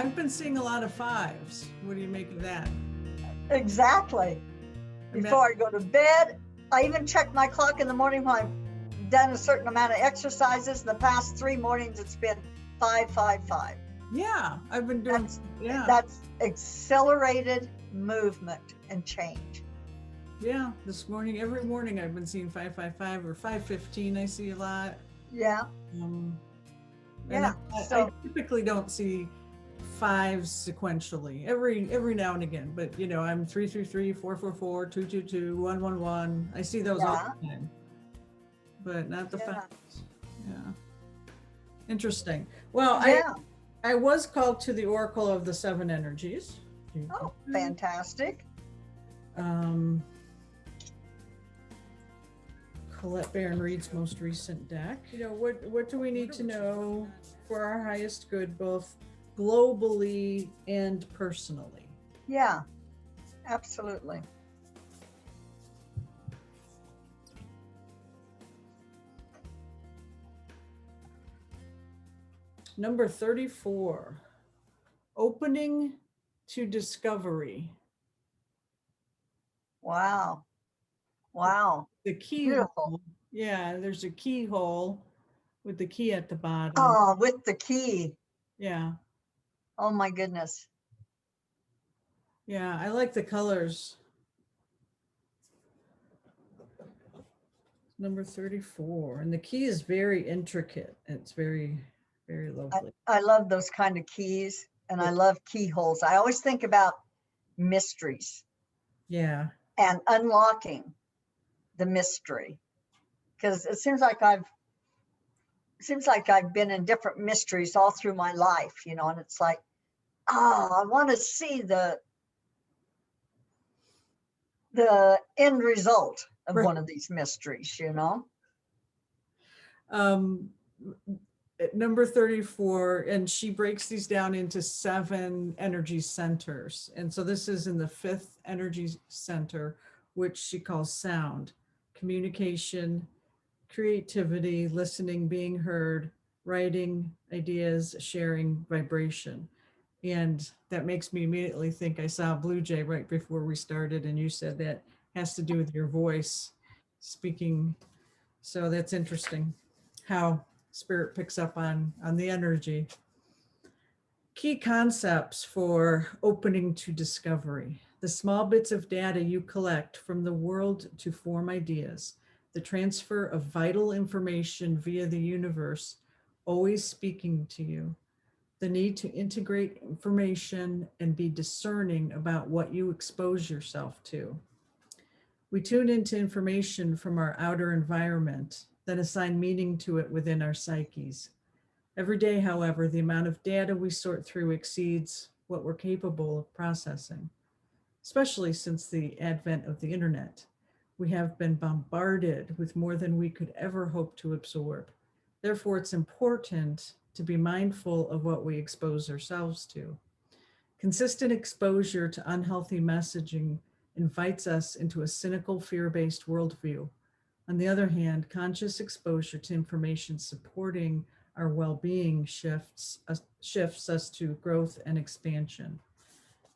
I've been seeing a lot of fives. What do you make of that? Exactly. Before I go to bed, I even check my clock in the morning when I've done a certain amount of exercises. The past 3 mornings, it's been 555. Yeah, I've been doing. That's accelerated movement and change. Yeah, this morning, every morning I've been seeing 555 or 515. I see a lot. Yeah. Yeah. I typically don't see fives sequentially every now and again, but I'm 333, 444, 222, 111. I see those all the time, but not the fives. Yeah. Interesting. Well, I was called to the Oracle of the Seven Energies. Oh, fantastic. Colette Barron-Reed's most recent deck. What do we need to know for our highest good, both globally and personally? Yeah, absolutely. Number 34, opening to discovery. Wow. The keyhole. Yeah, there's a keyhole with the key at the bottom. Oh, with the key. Yeah. Oh my goodness. Yeah, I like the colors. Number 34, and the key is very intricate. It's very, very lovely. I love those kind of keys, and I love keyholes. I always think about mysteries. Yeah. And unlocking the mystery, because it seems like I've been in different mysteries all through my life, and it's like, I want to see the end result of one of these mysteries, Number 34, and she breaks these down into 7 energy centers. And so this is in the 5th energy center, which she calls sound, communication, creativity, listening, being heard, writing, ideas, sharing, vibration. And that makes me immediately think I saw a blue jay right before we started, and you said that has to do with your voice speaking. So that's interesting how spirit picks up on the energy. Key concepts for opening to discovery: the small bits of data you collect from the world to form ideas, the transfer of vital information via the universe, always speaking to you, the need to integrate information and be discerning about what you expose yourself to. We tune into information from our outer environment, then assign meaning to it within our psyches. Every day, however, the amount of data we sort through exceeds what we're capable of processing, especially since the advent of the internet. We have been bombarded with more than we could ever hope to absorb. Therefore, it's important to be mindful of what we expose ourselves to. Consistent exposure to unhealthy messaging invites us into a cynical, fear-based worldview. On the other hand, conscious exposure to information supporting our well-being shifts us to growth and expansion.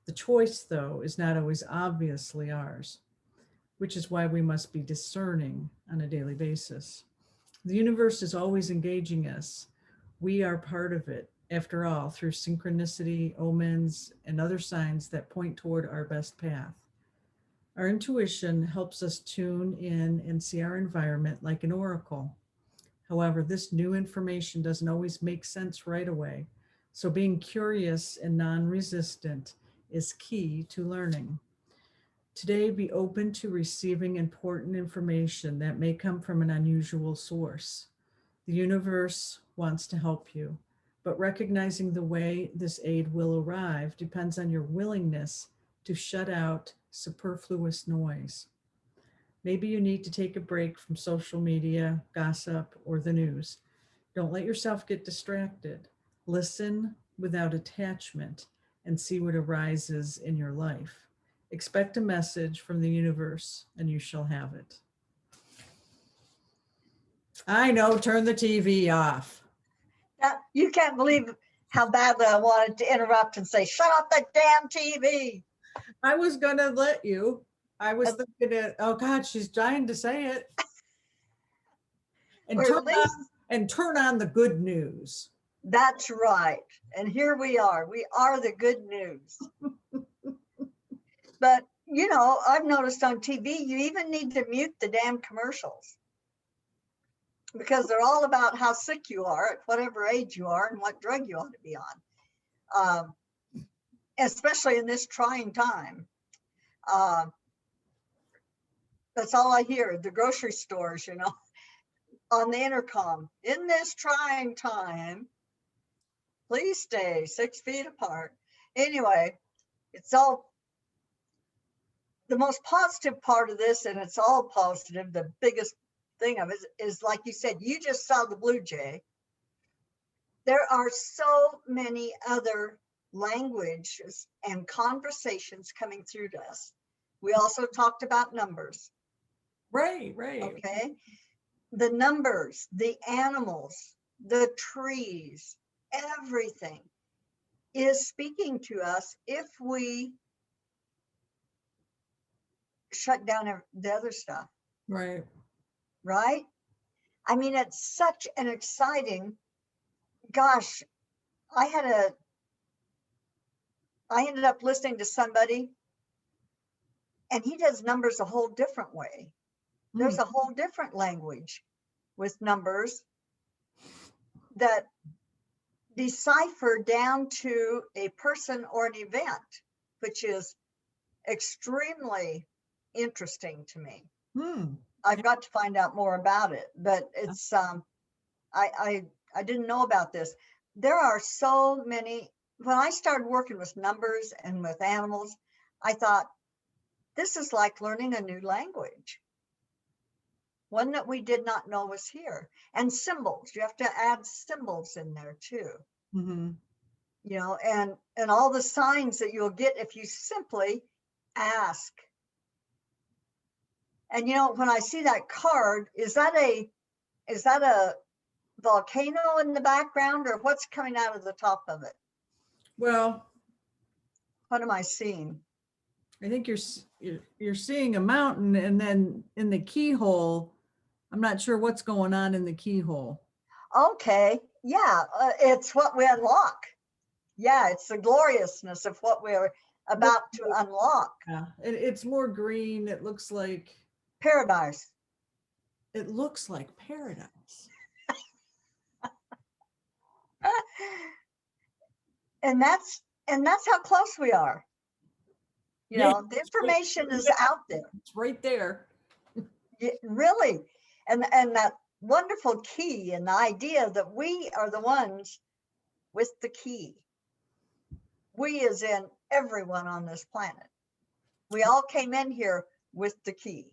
The choice, though, is not always obviously ours, which is why we must be discerning on a daily basis. The universe is always engaging us. We are part of it, after all, through synchronicity, omens, and other signs that point toward our best path. Our intuition helps us tune in and see our environment like an oracle. However, this new information doesn't always make sense right away, so being curious and non-resistant is key to learning. Today, be open to receiving important information that may come from an unusual source. The universe wants to help you, but recognizing the way this aid will arrive depends on your willingness to shut out superfluous noise. Maybe you need to take a break from social media, gossip, or the news. Don't let yourself get distracted. Listen without attachment and see what arises in your life. Expect a message from the universe and you shall have it. I know, turn the TV off. You can't believe how badly I wanted to interrupt and say, shut off that damn TV. I was gonna let you. I was thinking it, oh God, she's dying to say it. And Or turn at least turn on the good news. that's right. And here we are. We are the good news. But, you know, I've noticed on TV, you even need to mute the damn commercials because they're all about how sick you are at whatever age you are and what drug you ought to be on, especially in this trying time. That's all I hear at the grocery stores, you know, on the intercom. In this trying time, please stay 6 feet apart. Anyway, it's all the most positive part of this, and it's all positive. The biggest thing of it is, like you said, you just saw the Blue Jay. There are so many other languages and conversations coming through to us. We also talked about numbers. Right, right. Okay. The numbers, the animals, the trees, everything is speaking to us if we shut down the other stuff. Right. Right? I mean, it's such an exciting, gosh, I ended up listening to somebody and he does numbers a whole different way. There's a whole different language with numbers that decipher down to a person or an event, which is extremely interesting to me. I've got to find out more about it, but it's I didn't know about this. There are so many. When I started working with numbers and with animals, I thought this is like learning a new language, one that we did not know was here. And symbols, you have to add symbols in there too. You know, and all the signs that you'll get if you simply ask. And you know, when I see that card, is that a volcano in the background, or what's coming out of the top of it? Well, what am I seeing? I think you're seeing a mountain, and then in the keyhole, I'm not sure what's going on in the keyhole. Okay, yeah, it's what we unlock. Yeah, it's the gloriousness of what we're about to unlock. Yeah, it's more green. It looks like paradise. It looks like paradise. And that's how close we are. You know, the information is out there. It's right there. Really. And that wonderful key, and the idea that we are the ones with the key. We as in everyone on this planet. We all came in here with the key.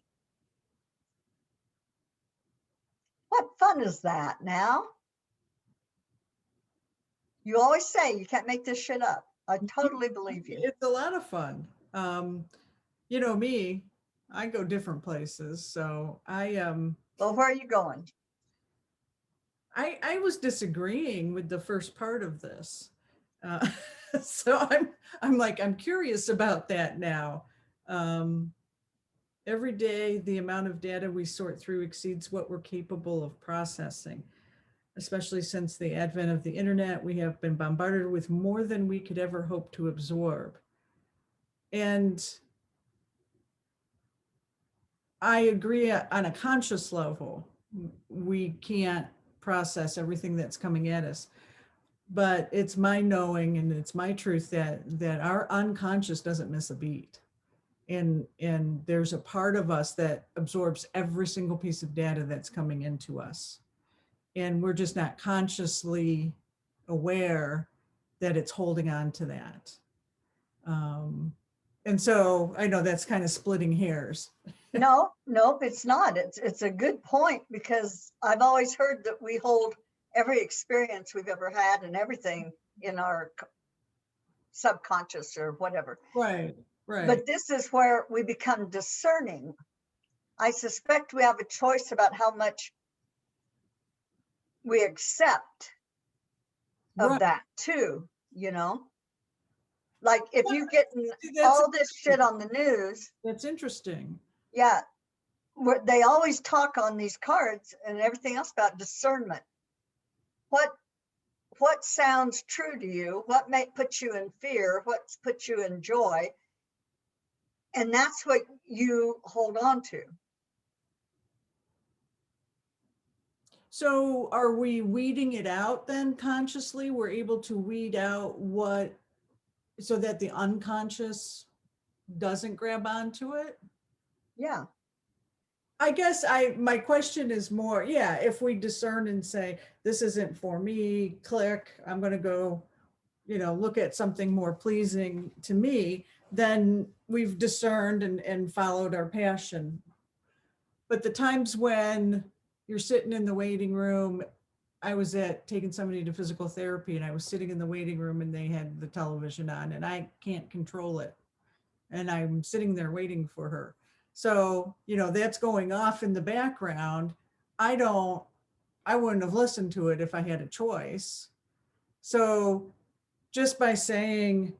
What fun is that now? You always say you can't make this shit up. I totally believe you. It's a lot of fun. You know me, I go different places. So well, where are you going? I was disagreeing with the first part of this. So I'm curious about that now. Every day, the amount of data we sort through exceeds what we're capable of processing. Especially since the advent of the internet, we have been bombarded with more than we could ever hope to absorb. And I agree on a conscious level, we can't process everything that's coming at us. But it's my knowing and it's my truth that our unconscious doesn't miss a beat. And there's a part of us that absorbs every single piece of data that's coming into us. And we're just not consciously aware that it's holding on to that. And so I know that's kind of splitting hairs. No, it's not. It's a good point, because I've always heard that we hold every experience we've ever had and everything in our subconscious or whatever. Right. But this is where we become discerning. I suspect we have a choice about how much we accept of Right. that too, you know? Like if you get See, all this shit on the news, that's interesting. yeah, they always talk on these cards and everything else about discernment. What sounds true to you? What may put you in fear? What puts you in joy? And that's what you hold on to. So are we weeding it out then consciously? We're able to weed out what, so that the unconscious doesn't grab onto it? Yeah. I guess my question is more, yeah, if we discern and say, this isn't for me, click, I'm going to go, look at something more pleasing to me, then we've discerned and followed our passion. But the times when you're sitting in the waiting room, I was taking somebody to physical therapy and I was sitting in the waiting room and they had the television on and I can't control it. And I'm sitting there waiting for her. So, that's going off in the background. I wouldn't have listened to it if I had a choice. So just by saying,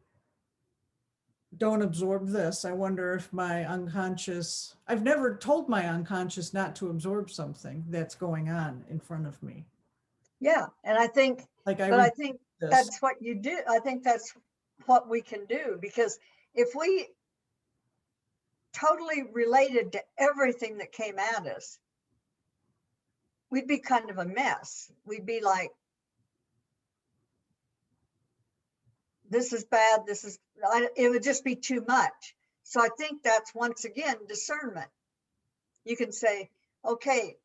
don't absorb this, I wonder if my unconscious, I've never told my unconscious not to absorb something that's going on in front of me. Yeah. And I think, Like but I think this. that's what you do. I think that's what we can do, because if we totally related to everything that came at us, we'd be kind of a mess. We'd be like, this is bad. It would just be too much. So I think that's, once again, discernment. You can say, okay,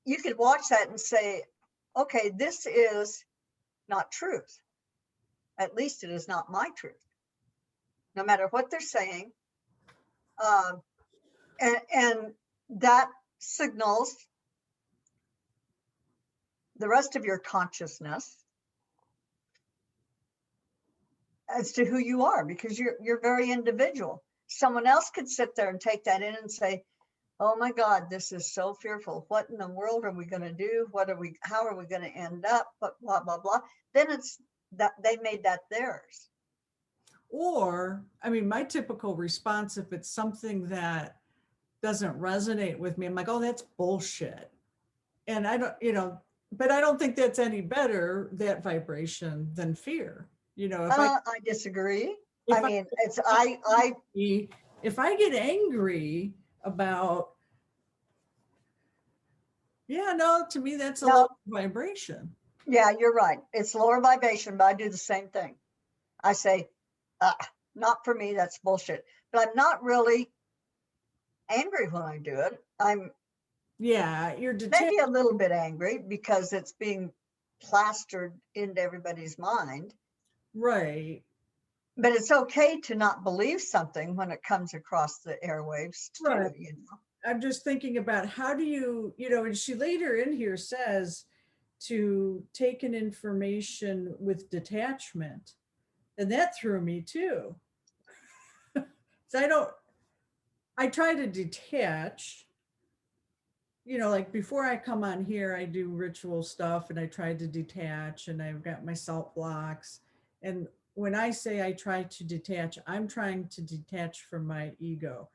you could watch that and say, okay, this is not truth. At least it is not my truth, no matter what they're saying. And that signals the rest of your consciousness as to who you are, because you're very individual. Someone else could sit there and take that in and say, oh my God, this is so fearful. What in the world are we going to do? How are we going to end up? But blah, blah, blah. Then it's that they made that theirs. Or, I mean, my typical response, if it's something that doesn't resonate with me, I'm like, oh, that's bullshit. And I don't, but I don't think that's any better, that vibration, than fear. I disagree. If I mean, if I get angry about, no, to me, that's a low vibration. Yeah, you're right. It's lower vibration, but I do the same thing. I say, not for me, that's bullshit. But I'm not really angry when I do it. You're maybe a little bit angry because it's being plastered into everybody's mind. Right. But it's okay to not believe something when it comes across the airwaves too, right. I'm just thinking about how do you, and she later in here says to take in information with detachment. And that threw me too. So I try to detach, like before I come on here, I do ritual stuff and I try to detach and I've got my salt blocks. And when I say I try to detach, I'm trying to detach from my ego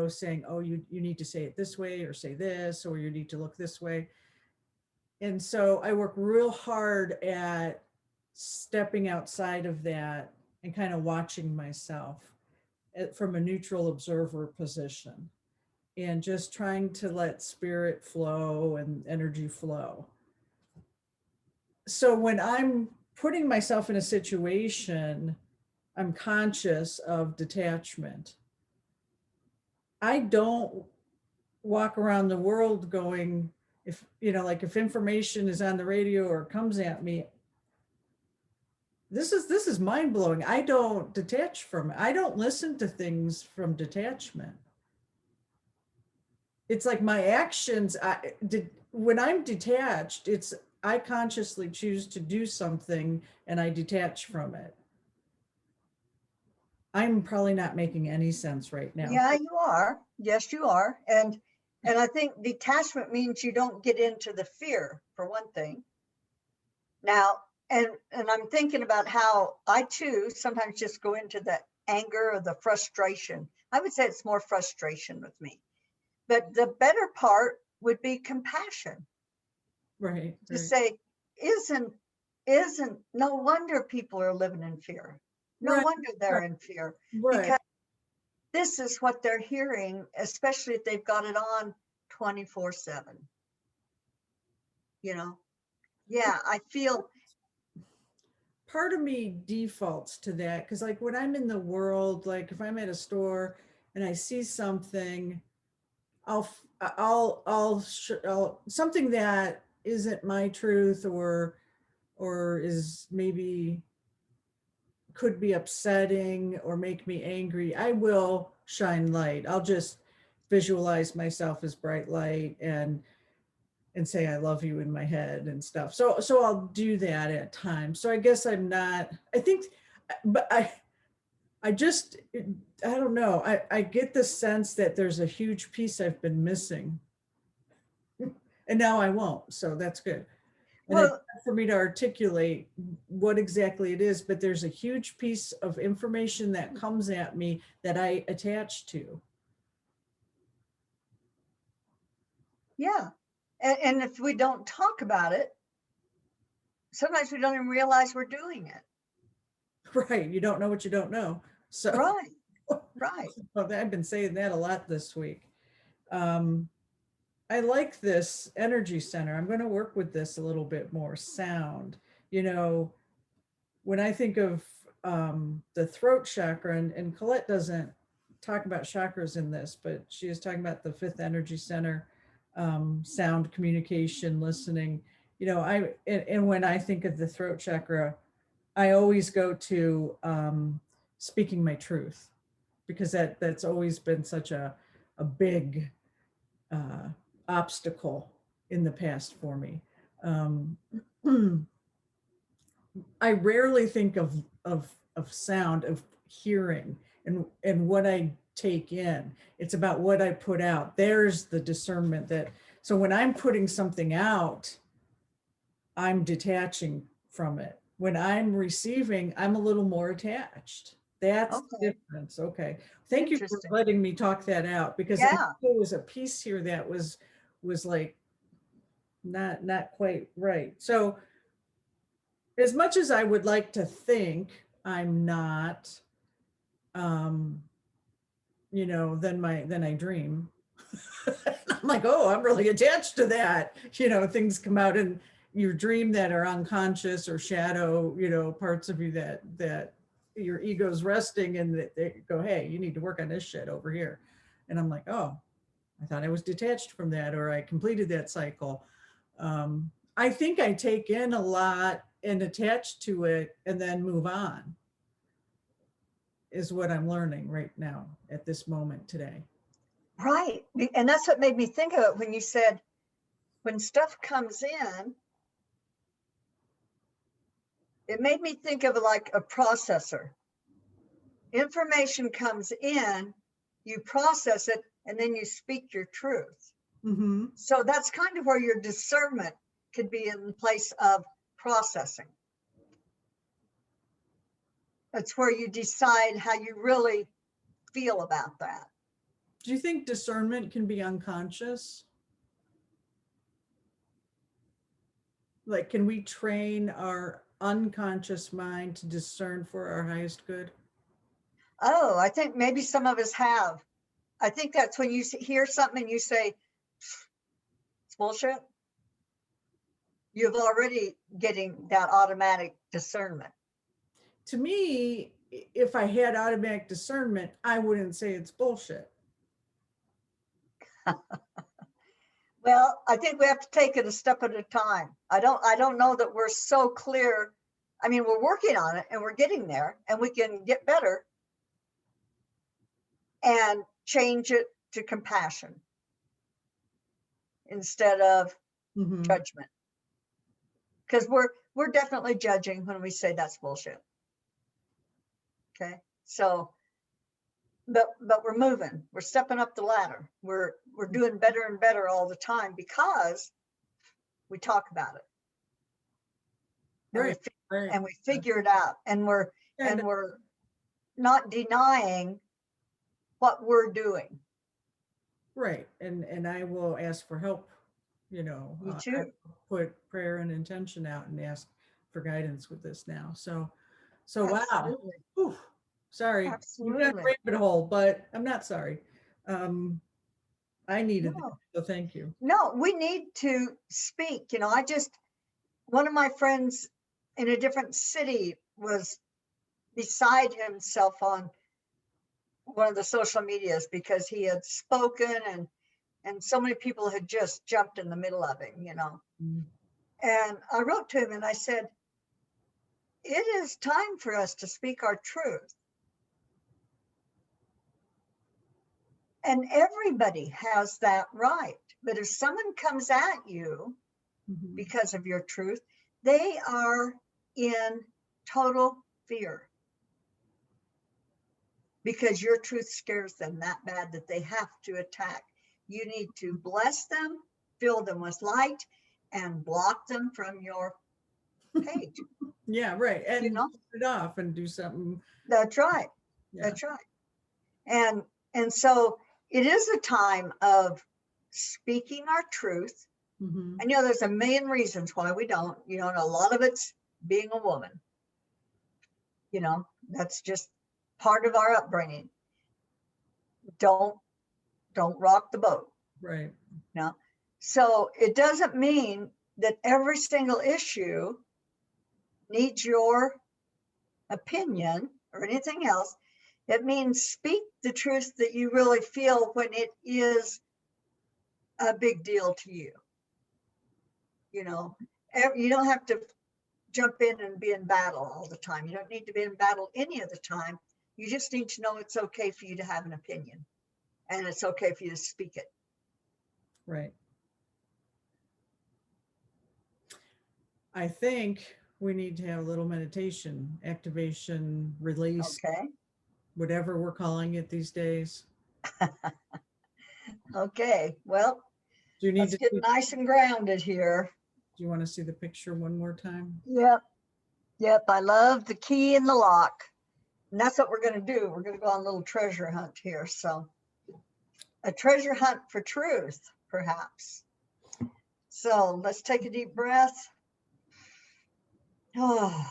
saying, oh, you need to say it this way or say this, or you need to look this way. And so I work real hard at stepping outside of that and kind of watching myself from a neutral observer position and just trying to let spirit flow and energy flow. So when I'm putting myself in a situation, I'm conscious of detachment. I don't walk around the world going, if information is on the radio or comes at me, this is mind blowing. I don't detach from it. I don't listen to things from detachment. It's like my actions, when I'm detached, I consciously choose to do something and I detach from it. I'm probably not making any sense right now. Yeah, you are. Yes, you are. And I think detachment means you don't get into the fear, for one thing. Now, and I'm thinking about how I too sometimes just go into the anger or the frustration. I would say it's more frustration with me. But the better part would be compassion. Right. To Right. say, isn't no wonder people are living in fear. No Right. wonder they're Right. in fear, Right. because this is what they're hearing, especially if they've got it on 24/7. You know, yeah, I feel, Part of me defaults to that because, like, when I'm in the world, like if I'm at a store and I see something, I'll something that isn't my truth, or is maybe could be upsetting or make me angry, I will shine light. I'll just visualize myself as bright light and say I love you in my head and stuff. So I'll do that at times. So I guess I'm not, I think, but I just, I don't know. I get the sense that there's a huge piece I've been missing. And now I won't. So that's good. And it's well, hard for me to articulate what exactly it is, but there's a huge piece of information that comes at me that I attach to. yeah. And if we don't talk about it, sometimes we don't even realize we're doing it. Right. You don't know what you don't know. So Right, right. well, I've been saying that a lot this week. Um, I like this energy center. I'm going to work with this a little bit more. Sound. You know, when I think of the throat chakra, and Colette doesn't talk about chakras in this, but she is talking about the fifth energy center, sound, communication, listening. You know, and when I think of the throat chakra, I always go to speaking my truth, because that's always been such a big uh, obstacle in the past for me. Um, I rarely think of sound, of hearing, and what I take in. It's about what I put out. There's the discernment that, so when I'm putting something out, I'm detaching from it. When I'm receiving, I'm a little more attached. That's the Okay, difference. Okay. Thank you for interesting. letting me talk that out, because I think Yeah, there was a piece here that was like not quite right. So as much as I would like to think I'm not, um, then I dream. I'm like, oh, I'm really attached to that. Things come out in your dream that are unconscious or shadow, parts of you that your ego's resting, and that they go, hey, you need to work on this shit over here. And I'm like, oh, I thought I was detached from that, or I completed that cycle. I think I take in a lot and attach to it and then move on, is what I'm learning right now at this moment today. right. And that's what made me think of it when you said, when stuff comes in, it made me think of like a processor. Information comes in, you process it, and then you speak your truth. Mm-hmm. So that's kind of where your discernment could be in place of processing. That's where you decide how you really feel about that. Do you think discernment can be unconscious? Like, can we train our unconscious mind to discern for our highest good? Oh, I think maybe some of us have. I think that's when you hear something and you say, it's bullshit. You've already getting that automatic discernment. To me, if I had automatic discernment, I wouldn't say it's bullshit. Well, I think we have to take it a step at a time. I don't know that we're so clear. I mean, we're working on it and we're getting there, and we can get better and change it to compassion instead of Mm-hmm. judgment. Because we're definitely judging when we say that's bullshit. Okay. So but we're moving, we're stepping up the ladder, we're doing better and better all the time because we talk about it. and Right, right. we figure it out, and we're And not denying what we're doing. right, and I will ask for help, you know, Me I too. put prayer and intention out and ask for guidance with this now. So wow. Absolutely. Whew. Sorry, you've got a Absolutely. rabbit hole, but I'm not sorry. Um, I needed that, No, so thank you. no, we need to speak. You know, one of my friends in a different city was beside himself on one of the social medias because he had spoken, and so many people had just jumped in the middle of him, you know. Mm, And I wrote to him and I said, it is time for us to speak our truth. And everybody has that right. But if someone comes at you mhm. because of your truth, they are in total fear because your truth scares them that bad that they have to attack. You need to bless them, fill them with light, and block them from your page. Yeah, right. You And know, turn it off and do something. that's right. Yeah. That's right. And so it is a time of speaking our truth. Hmm. And there's a million reasons why we don't. And a lot of it's being a woman. That's just part of our upbringing. Don't rock the boat. Right. So it doesn't mean that every single issue needs your opinion or anything else. It means speak the truth that you really feel when it is a big deal to you. You don't have to jump in and be in battle all the time. You don't need to be in battle any of the time. You just need to know it's okay for you to have an opinion, and it's okay for you to speak it. Right. I think we need to have a little meditation, activation, release, Okay. whatever we're calling it these days. Okay. Well, Do you need let's to get see, nice and grounded here. do you want to see the picture one more time? Yep. Yep. I love the key in the lock. And that's what we're going to do. We're going to go on a little treasure hunt here. So, a treasure hunt for truth, perhaps. So, let's take a deep breath. Oh.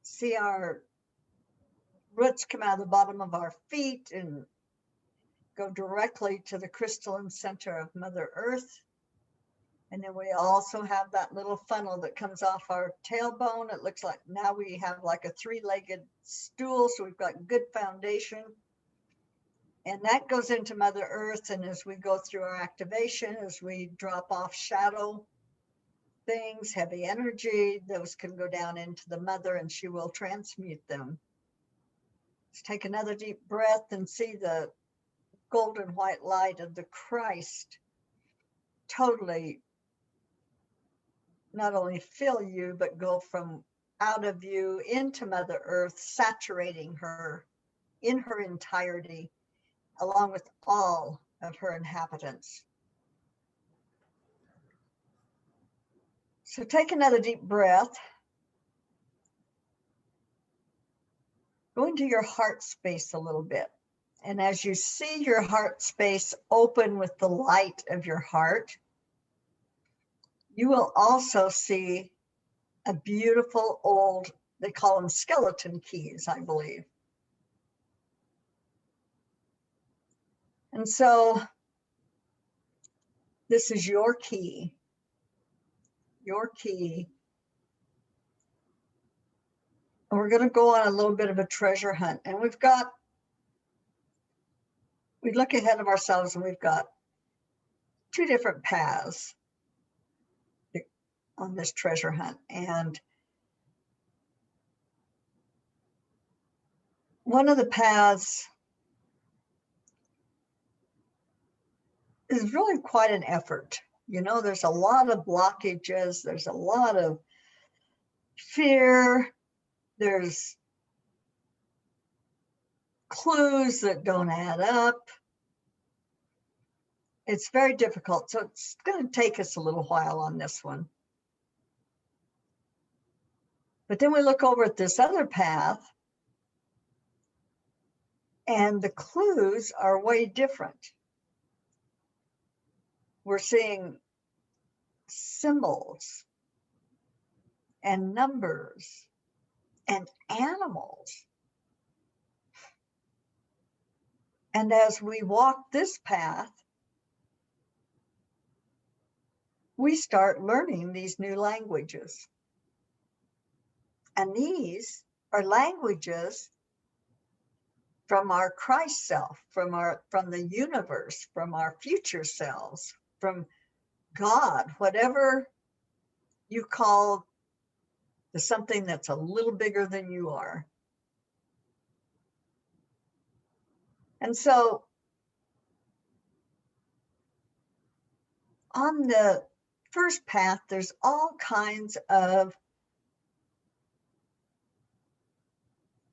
See our roots come out of the bottom of our feet and go directly to the crystalline center of Mother Earth. And then we also have that little funnel that comes off our tailbone. It looks like now we have like a three-legged stool, so we've got good foundation. And that goes into Mother Earth. And as we go through our activation, as we drop off shadow things, heavy energy, those can go down into the Mother and she will transmute them. Let's take another deep breath and see the golden white light of the Christ totally not only fill you, but go from out of you into Mother Earth, saturating her in her entirety, along with all of her inhabitants. So take another deep breath. Go into your heart space a little bit. And as you see your heart space open with the light of your heart, you will also see a beautiful old, they call them skeleton keys, I believe. And so this is your key. Your key. And we're going to go on a little bit of a treasure hunt. And we look ahead of ourselves and we've got two different paths on this treasure hunt. And one of the paths is really quite an effort. There's a lot of blockages. There's a lot of fear. There's clues that don't add up. It's very difficult. So it's going to take us a little while on this one. But then we look over at this other path, and the clues are way different. We're seeing symbols and numbers and animals. And as we walk this path, we start learning these new languages. And these are languages from our Christ self, from the universe, from our future selves, from God, whatever you call the something that's a little bigger than you are. And so on the first path, there's all kinds of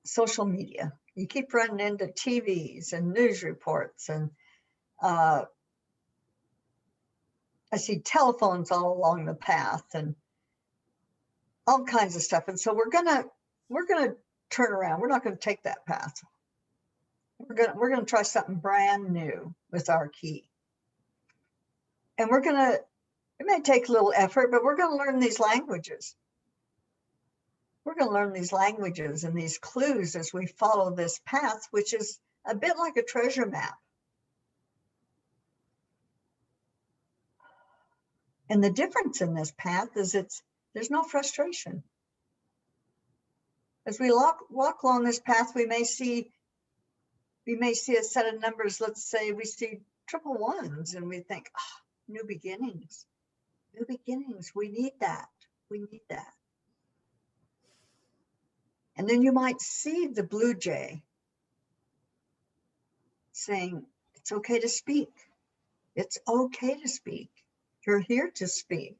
social media. You keep running into TVs and news reports, and I see telephones all along the path and all kinds of stuff. And so we're gonna turn around. We're not gonna take that path. We're gonna try something brand new with our key. And it may take a little effort, but we're gonna learn these languages. We're gonna learn these languages and these clues as we follow this path, which is a bit like a treasure map. And the difference in this path is there's no frustration. As we walk along this path, we may see a set of numbers. Let's say we see triple ones, and we think, oh, new beginnings. New beginnings. We need that. We need that. And then you might see the blue jay saying, it's okay to speak. It's okay to speak. You're here to speak.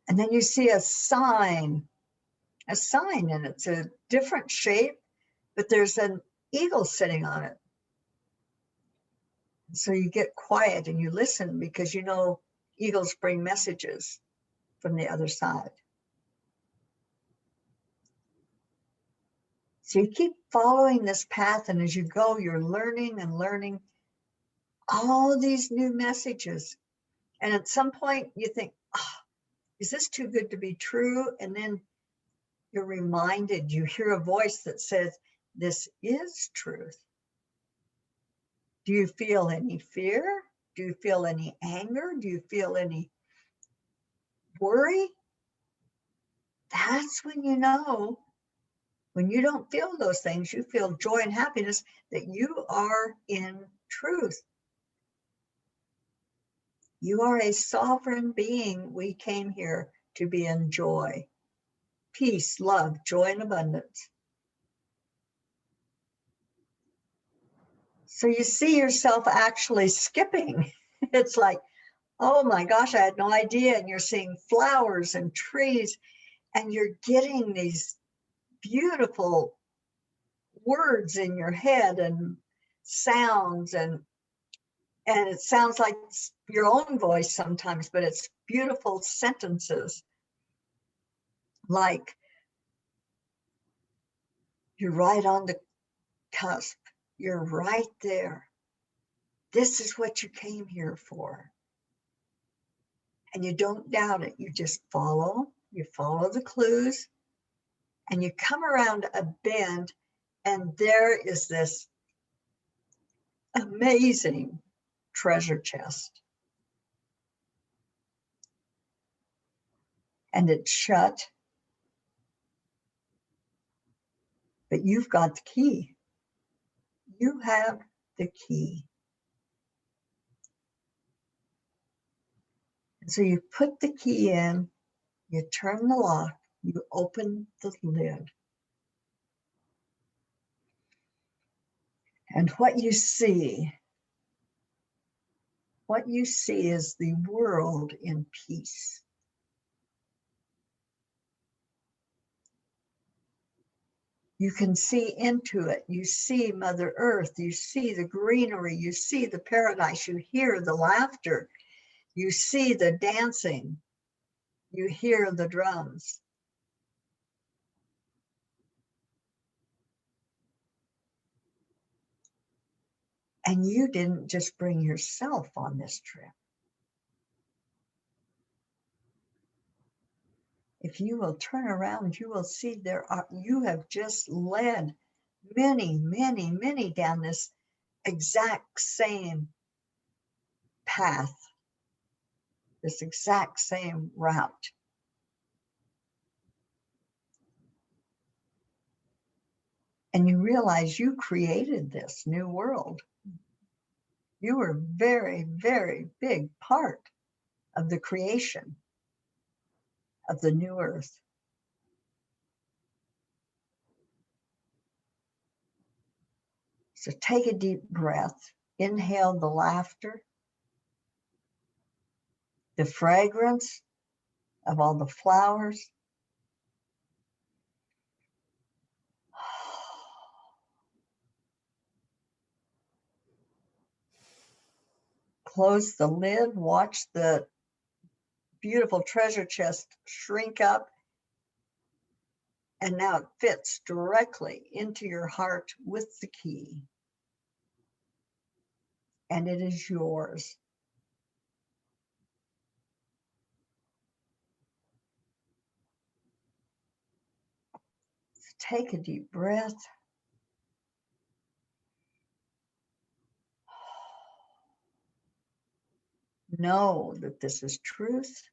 And then you see a sign, and it's a different shape, but there's an eagle sitting on it. So you get quiet and you listen, because you know eagles bring messages from the other side. So you keep following this path, and as you go, you're learning and learning all these new messages. And at some point you think, oh, is this too good to be true? And then you're reminded, you hear a voice that says, this is truth. Do you feel any fear? Do you feel any anger? Do you feel any worry? That's when you know, when you don't feel those things, you feel joy and happiness, that you are in truth. You are a sovereign being. We came here to be in joy, peace, love, joy, and abundance. So you see yourself actually skipping. It's like, oh my gosh, I had no idea. And you're seeing flowers and trees, and you're getting these beautiful words in your head and sounds, and it sounds like your own voice sometimes, but it's beautiful sentences. Like, you're right on the cusp. You're right there. This is what you came here for. And you don't doubt it. You just follow the clues, and you come around a bend, and there is this amazing treasure chest. And it's shut, but you've got the key. You have the key. And so you put the key in, you turn the lock, you open the lid. And what you see is the world in peace. You can see into it. You see Mother Earth. You see the greenery. You see the paradise. You hear the laughter. You see the dancing. You hear the drums. And you didn't just bring yourself on this trip. If you will turn around, you will see you have just led many, many, many down this exact same path, this exact same route. And you realize you created this new world. You were a very, very big part of the creation of the new earth. So take a deep breath. Inhale the laughter, the fragrance of all the flowers. Close the lid, watch the beautiful treasure chest shrink up. And now it fits directly into your heart with the key. And it is yours. Take a deep breath. Know that this is truth.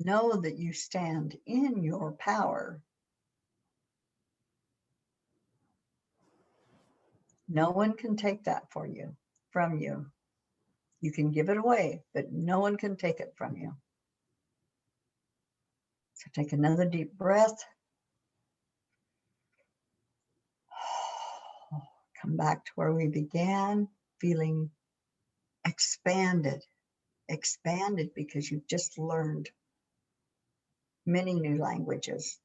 Know that you stand in your power. No one can take that from you. You can give it away, but no one can take it from you. So take another deep breath. Come back to where we began, feeling expanded because you've just learned many new languages.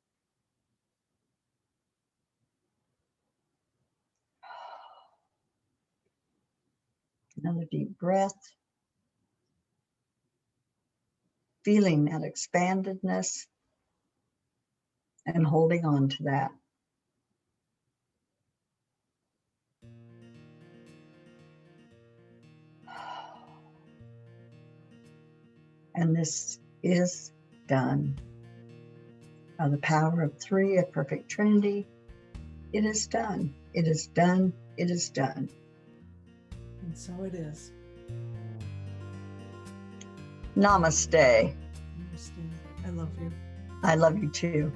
Another deep breath. Feeling that expandedness and holding on to that. And this is done. By the power of 3, a perfect Trinity, it is done. It is done. It is done. And so it is. Namaste. Namaste. I love you. I love you too.